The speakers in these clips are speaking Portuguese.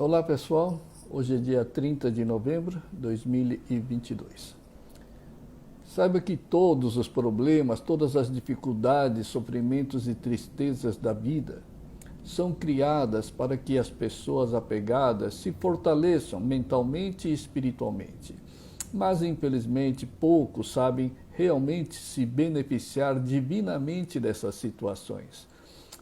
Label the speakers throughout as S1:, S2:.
S1: Olá pessoal, hoje é dia 30 de novembro de 2022. Saiba que todos os problemas, todas as dificuldades, sofrimentos e tristezas da vida são criadas para que as pessoas apegadas se fortaleçam mentalmente e espiritualmente. Mas infelizmente poucos sabem realmente se beneficiar divinamente dessas situações.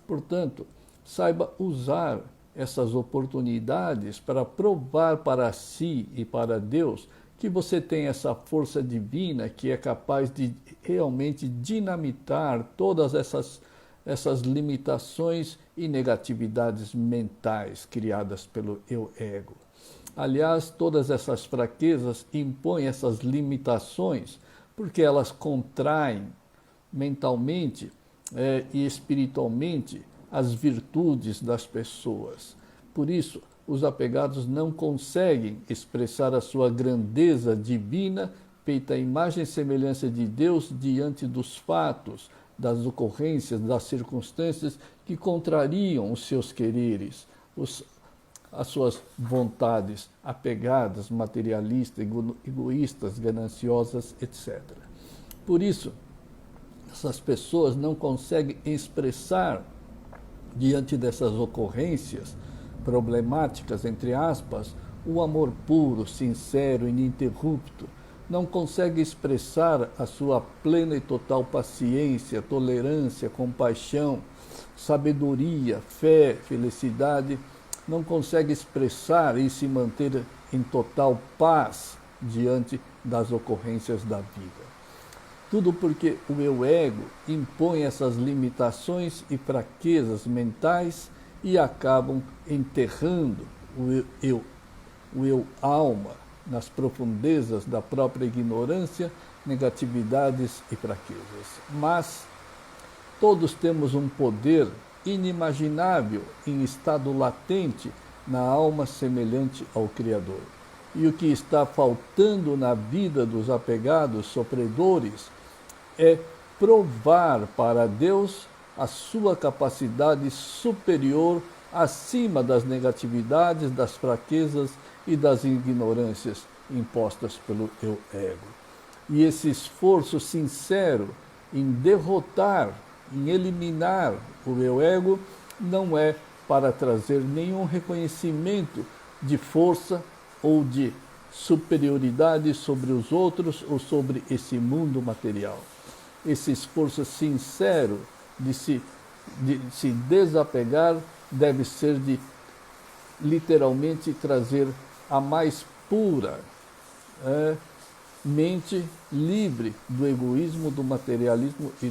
S1: Portanto, saiba usar essas oportunidades para provar para si e para Deus que você tem essa força divina que é capaz de realmente dinamitar todas essas limitações e negatividades mentais criadas pelo eu ego. Aliás, todas essas fraquezas impõem essas limitações porque elas contraem mentalmente e espiritualmente as virtudes das pessoas. Por isso, os apegados não conseguem expressar a sua grandeza divina, feita à imagem e semelhança de Deus, diante dos fatos, das ocorrências, das circunstâncias que contrariam os seus quereres, as suas vontades apegadas, materialistas, egoístas, gananciosas, etc. Por isso, essas pessoas não conseguem expressar diante dessas ocorrências problemáticas, entre aspas, o amor puro, sincero, ininterrupto. Não consegue expressar a sua plena e total paciência, tolerância, compaixão, sabedoria, fé, felicidade. Não consegue expressar e se manter em total paz diante das ocorrências da vida. Tudo porque o eu ego impõe essas limitações e fraquezas mentais e acabam enterrando o eu alma nas profundezas da própria ignorância, negatividades e fraquezas. Mas todos temos um poder inimaginável em estado latente na alma semelhante ao Criador. E o que está faltando na vida dos apegados sofredores é provar para Deus a sua capacidade superior acima das negatividades, das fraquezas e das ignorâncias impostas pelo eu ego. E esse esforço sincero em derrotar, em eliminar o eu ego, não é para trazer nenhum reconhecimento de força ou de superioridade sobre os outros ou sobre esse mundo material. Esse esforço sincero de se desapegar deve ser de literalmente trazer a mais pura mente livre do egoísmo, do materialismo e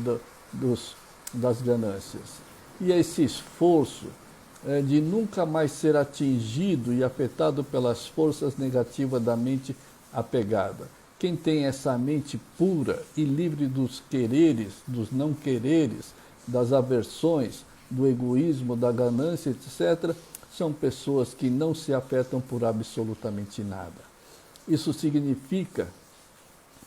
S1: das ganâncias. E esse esforço de nunca mais ser atingido e afetado pelas forças negativas da mente apegada. Quem tem essa mente pura e livre dos quereres, dos não quereres, das aversões, do egoísmo, da ganância, etc., são pessoas que não se afetam por absolutamente nada. Isso significa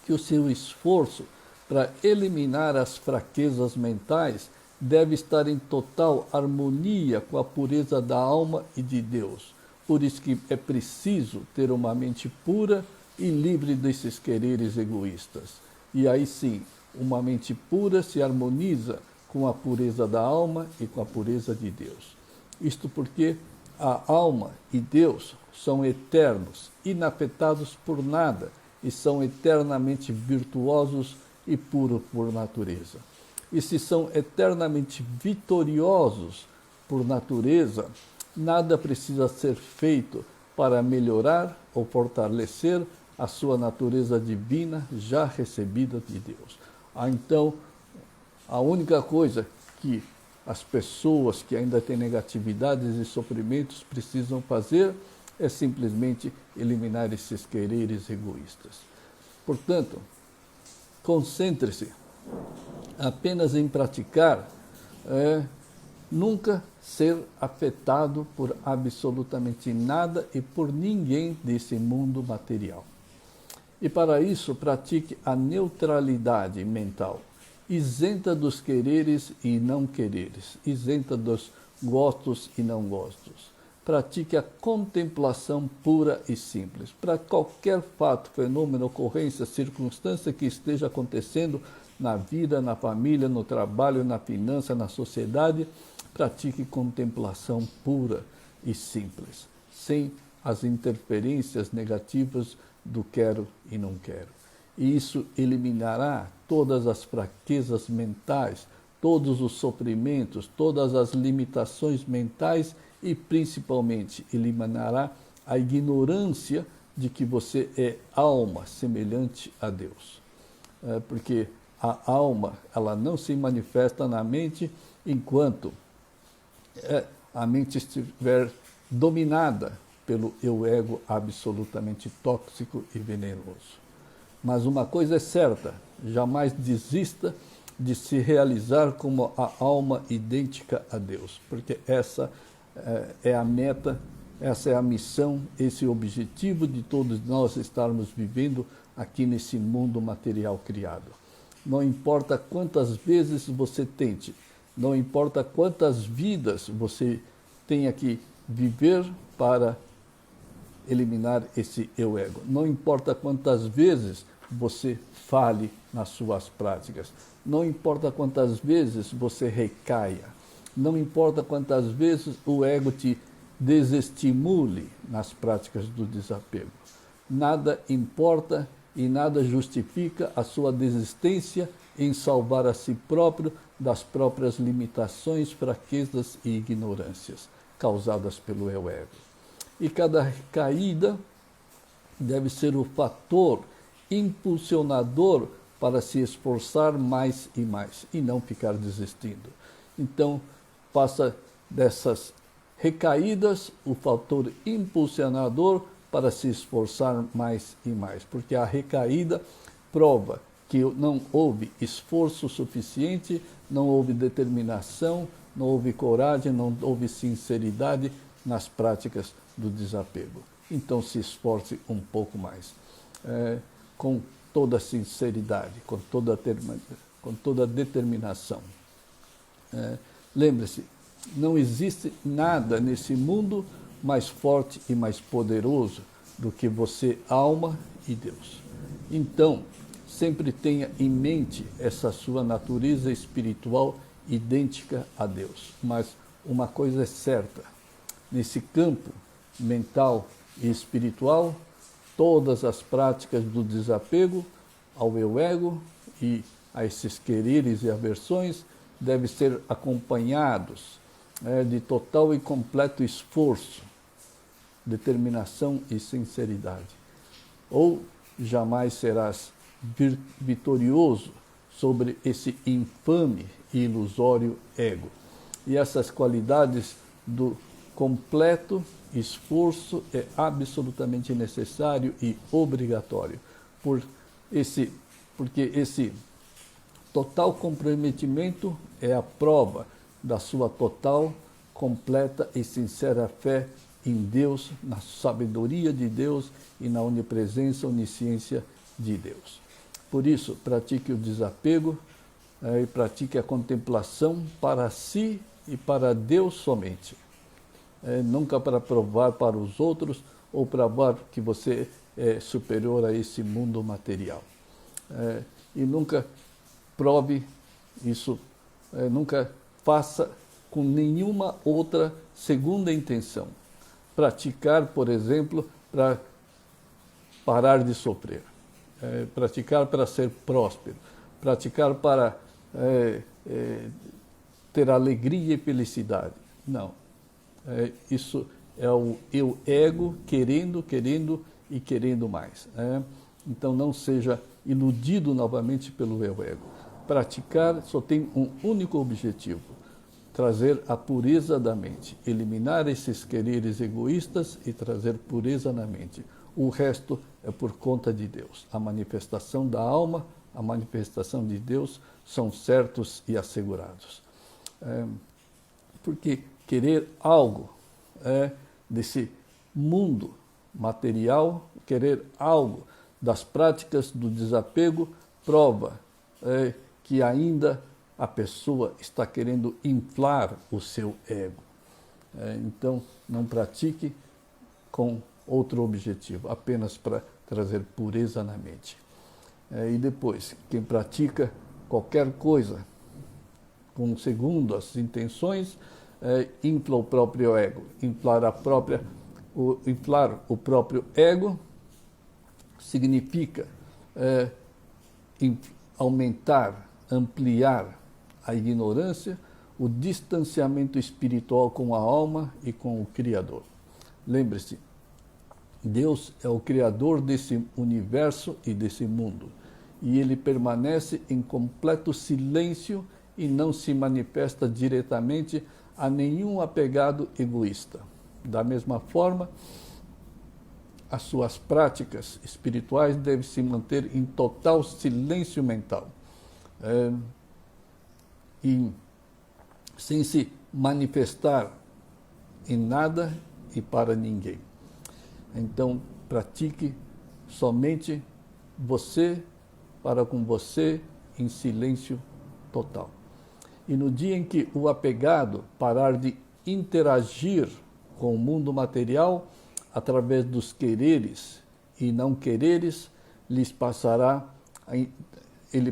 S1: que o seu esforço para eliminar as fraquezas mentais deve estar em total harmonia com a pureza da alma e de Deus. Por isso que é preciso ter uma mente pura e livre desses quereres egoístas. E aí sim, uma mente pura se harmoniza com a pureza da alma e com a pureza de Deus. Isto porque a alma e Deus são eternos, inafetados por nada, e são eternamente virtuosos e puros por natureza. E se são eternamente vitoriosos por natureza, nada precisa ser feito para melhorar ou fortalecer a sua natureza divina já recebida de Deus. Então, a única coisa que as pessoas que ainda têm negatividades e sofrimentos precisam fazer é simplesmente eliminar esses quereres egoístas. Portanto, concentre-se apenas em praticar, nunca ser afetado por absolutamente nada e por ninguém desse mundo material. E para isso, pratique a neutralidade mental, isenta dos quereres e não quereres, isenta dos gostos e não gostos. pratique a contemplação pura e simples. Para qualquer fato, fenômeno, ocorrência, circunstância que esteja acontecendo na vida, na família, no trabalho, na finança, na sociedade, pratique contemplação pura e simples, sem as interferências negativas do quero e não quero. E isso eliminará todas as fraquezas mentais, todos os sofrimentos, todas as limitações mentais e, principalmente, eliminará a ignorância de que você é alma semelhante a Deus. Porque a alma, ela não se manifesta na mente enquanto a mente estiver dominada pelo eu-ego absolutamente tóxico e venenoso. Mas uma coisa é certa, jamais desista de se realizar como a alma idêntica a Deus, porque essa é a meta, essa é a missão, esse é o objetivo de todos nós estarmos vivendo aqui nesse mundo material criado. Não importa quantas vezes você tente, não importa quantas vidas você tenha que viver para eliminar esse eu-ego. Não importa quantas vezes você fale nas suas práticas. Não importa quantas vezes você recaia. Não importa quantas vezes o ego te desestimule nas práticas do desapego. Nada importa e nada justifica a sua desistência em salvar a si próprio das próprias limitações, fraquezas e ignorâncias causadas pelo eu-ego. E cada recaída deve ser o fator impulsionador para se esforçar mais e não ficar desistindo. Então, faça dessas recaídas o fator impulsionador para se esforçar mais e mais, porque a recaída prova que não houve esforço suficiente, não houve determinação, não houve coragem, não houve sinceridade nas práticas do desapego. Então se esforce um pouco mais, com toda sinceridade, com toda determinação. Lembre-se, não existe nada nesse mundo mais forte e mais poderoso do que você, alma e Deus. Então, sempre tenha em mente essa sua natureza espiritual idêntica a Deus. Mas uma coisa é certa, nesse campo mental e espiritual, todas as práticas do desapego ao eu-ego e a esses quereres e aversões devem ser acompanhados de total e completo esforço, determinação e sinceridade. Ou jamais serás vitorioso sobre esse infame e ilusório ego. E essas qualidades do completo esforço é absolutamente necessário e obrigatório, porque esse total comprometimento é a prova da sua total, completa e sincera fé em Deus, na sabedoria de Deus e na onipresença, onisciência de Deus. Por isso, pratique o desapego e pratique a contemplação para si e para Deus somente. Nunca para provar para os outros ou provar que você é superior a esse mundo material. E nunca prove isso, nunca faça com nenhuma outra segunda intenção. Praticar, por exemplo, para parar de sofrer. Praticar para ser próspero. Praticar para ter alegria e felicidade. Não. Isso é o eu-ego querendo e querendo mais. Então não seja iludido novamente pelo eu-ego. Praticar só tem um único objetivo: trazer a pureza da mente, eliminar esses quereres egoístas e trazer pureza na mente. O resto é por conta de Deus. A manifestação da alma, a manifestação de Deus são certos e assegurados. Porque querer algo desse mundo material, querer algo das práticas do desapego, prova que ainda a pessoa está querendo inflar o seu ego. Então, não pratique com outro objetivo, apenas para trazer pureza na mente. E depois, quem pratica qualquer coisa segundo as intenções, infla o próprio ego. Inflar o próprio ego significa aumentar, ampliar a ignorância, o distanciamento espiritual com a alma e com o Criador. Lembre-se, Deus é o Criador desse universo e desse mundo, e Ele permanece em completo silêncio e não se manifesta diretamente a nenhum apegado egoísta. Da mesma forma, as suas práticas espirituais devem se manter em total silêncio mental, e sem se manifestar em nada e para ninguém. Então, pratique somente você para com você em silêncio total. E no dia em que o apegado parar de interagir com o mundo material através dos quereres e não quereres, ele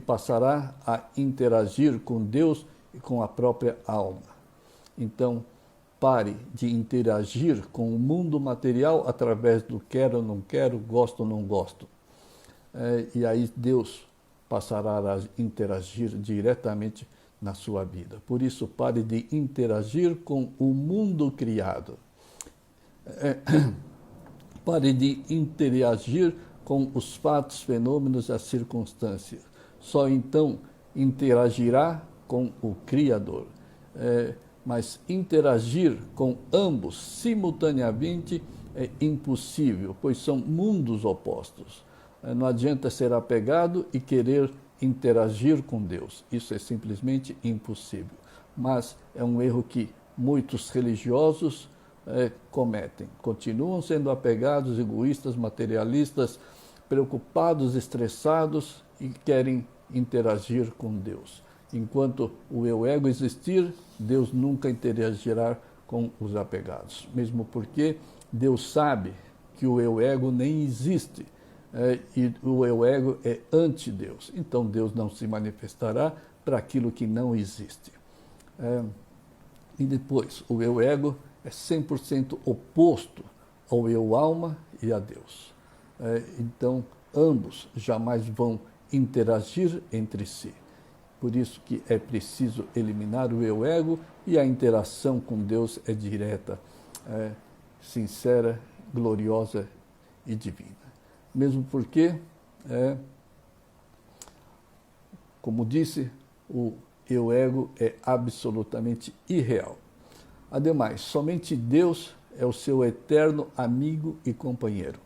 S1: passará a interagir com Deus e com a própria alma. Então, pare de interagir com o mundo material através do quero ou não quero, gosto ou não gosto. E aí Deus passará a interagir diretamente na sua vida. Por isso, pare de interagir com o mundo criado. Pare de interagir com os fatos, fenômenos e as circunstâncias. Só então interagirá com o Criador. Mas interagir com ambos simultaneamente é impossível, pois são mundos opostos. Não adianta ser apegado e querer interagir com Deus. Isso é simplesmente impossível. Mas é um erro que muitos religiosos cometem. Continuam sendo apegados, egoístas, materialistas, preocupados, estressados e querem interagir com Deus. Enquanto o eu-ego existir, Deus nunca interagirá com os apegados. Mesmo porque Deus sabe que o eu-ego nem existe. E o eu-ego é anti-Deus. Então Deus não se manifestará para aquilo que não existe. E depois, o eu-ego é 100% oposto ao eu-alma e a Deus. Então, ambos jamais vão interagir entre si. Por isso que é preciso eliminar o eu-ego e a interação com Deus é direta, sincera, gloriosa e divina. Mesmo porque, como disse, o eu-ego é absolutamente irreal. Ademais, somente Deus é o seu eterno amigo e companheiro,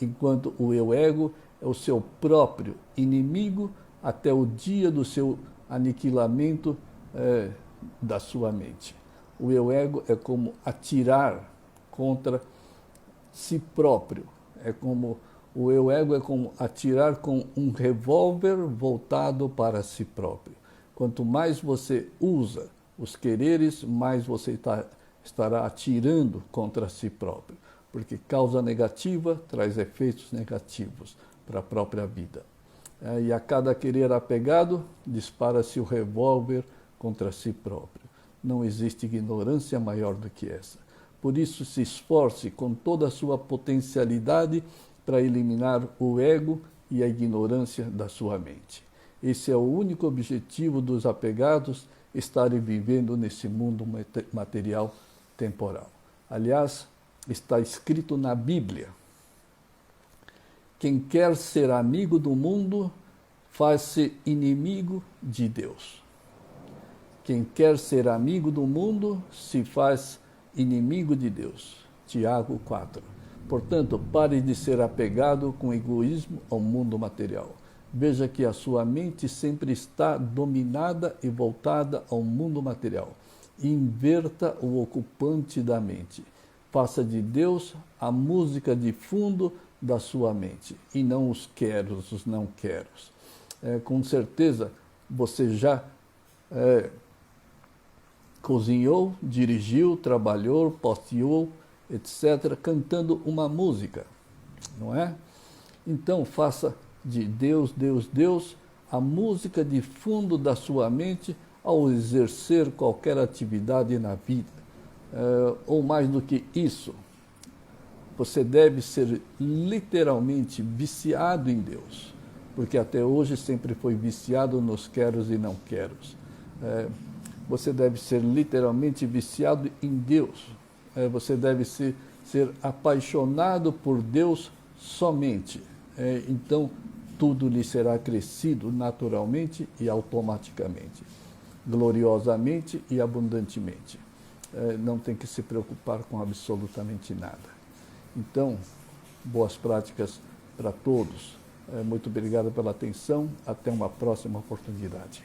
S1: enquanto o eu-ego é o seu próprio inimigo até o dia do seu aniquilamento da sua mente. O eu-ego é como atirar contra si próprio. O eu-ego é como atirar com um revólver voltado para si próprio. Quanto mais você usa os quereres, mais você estará atirando contra si próprio. Porque causa negativa traz efeitos negativos para a própria vida. E a cada querer apegado, dispara-se o revólver contra si próprio. Não existe ignorância maior do que essa. Por isso, se esforce com toda a sua potencialidade para eliminar o ego e a ignorância da sua mente. Esse é o único objetivo dos apegados, estarem vivendo nesse mundo material temporal. Aliás, está escrito na Bíblia: quem quer ser amigo do mundo, faz-se inimigo de Deus. Quem quer ser amigo do mundo, se faz inimigo de Deus. Tiago 4. Portanto, pare de ser apegado com egoísmo ao mundo material. Veja que a sua mente sempre está dominada e voltada ao mundo material. Inverta o ocupante da mente. Faça de Deus a música de fundo da sua mente, e não os queros, os não queros. Com certeza, você já cozinhou, dirigiu, trabalhou, passeou, etc., cantando uma música, não é? Então, faça de Deus, Deus, Deus a música de fundo da sua mente ao exercer qualquer atividade na vida. Ou mais do que isso, você deve ser literalmente viciado em Deus, porque até hoje sempre foi viciado nos queros e não queros. Você deve ser literalmente viciado em Deus. Você deve ser apaixonado por Deus somente. Então, tudo lhe será acrescido naturalmente e automaticamente, gloriosamente e abundantemente. Não tem que se preocupar com absolutamente nada. Então, boas práticas para todos. Muito obrigado pela atenção. Até uma próxima oportunidade.